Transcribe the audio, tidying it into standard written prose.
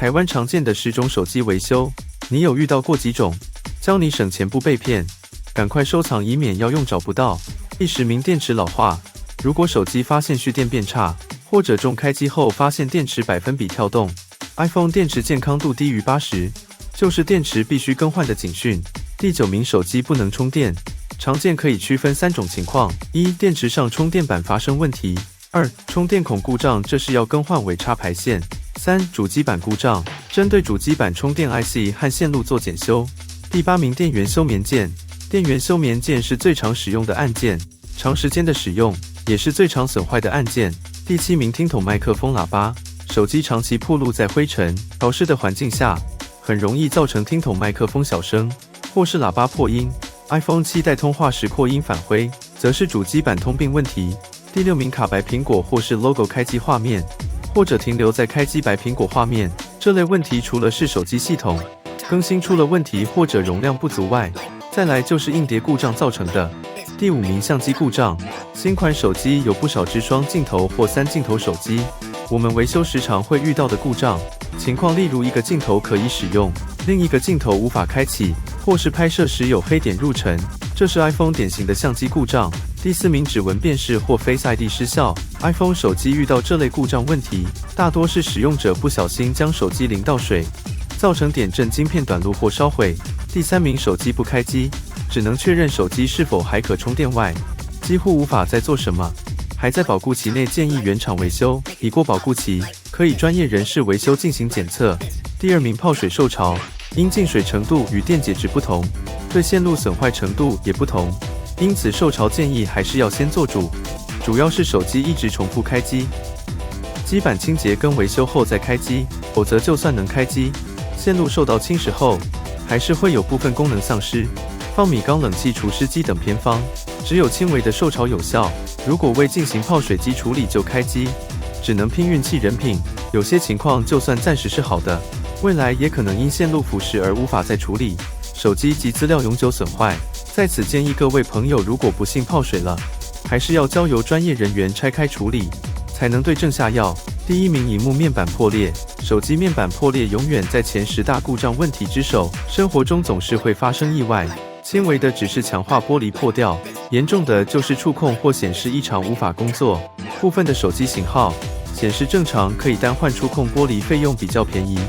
台湾常见的10种手机维修，你有遇到过几种？教你省钱不被骗，赶快收藏，以免要用找不到。第10名，电池老化。如果手机发现蓄电变差，或者重开机后发现电池百分比跳动 ，iPhone 电池健康度低于80，就是电池必须更换的警讯。第9名，手机不能充电。常见可以区分3种情况：1、电池上充电板发生问题；2、充电孔故障，这是要更换尾插排线；3、主机板故障，针对主机板充电 IC 和线路做检修。第8名，电源休眠键。电源休眠键是最常使用的按键，长时间的使用也是最常损坏的按键。第7名，听筒麦克风喇叭。手机长期暴露在灰尘、潮湿的环境下，很容易造成听筒麦克风小声，或是喇叭破音。iPhone 7代通话时扩音返回，则是主机板通病问题。第6名，卡白苹果或是 logo 开机画面，或者停留在开机白苹果画面。这类问题除了是手机系统更新出了问题或者容量不足外，再来就是硬碟故障造成的。第5名，相机故障。新款手机有不少支双镜头或3镜头手机，我们维修时常会遇到的故障情况，例如一个镜头可以使用，另一个镜头无法开启，或是拍摄时有黑点入尘，这是 iPhone 典型的相机故障。第4名，指纹辨识或 Face ID 失效。iPhone 手机遇到这类故障问题，大多是使用者不小心将手机淋到水，造成点阵晶片短路或烧毁。第3名，手机不开机，只能确认手机是否还可充电外，几乎无法再做什么，还在保固期内，建议原厂维修。已过保固期，可以专业人士维修进行检测。第2名，泡水受潮。因进水程度与电解质不同，对线路损坏程度也不同，因此受潮建议还是要先做主，主要是手机一直重复开机，基板清洁跟维修后再开机，否则就算能开机，线路受到侵蚀后，还是会有部分功能丧失。放米缸、冷气除湿机等偏方，只有轻微的受潮有效，如果未进行泡水机处理就开机，只能拼运气人品，有些情况就算暂时是好的，未来也可能因线路腐蚀而无法再处理，手机及资料永久损坏。在此建议各位朋友，如果不幸泡水了，还是要交由专业人员拆开处理，才能对症下药。第1名，萤幕面板破裂。手机面板破裂永远在前10大故障问题之首，生活中总是会发生意外，轻微的只是强化玻璃破掉，严重的就是触控或显示异常无法工作。部分的手机型号显示正常，可以单换触控玻璃，费用比较便宜。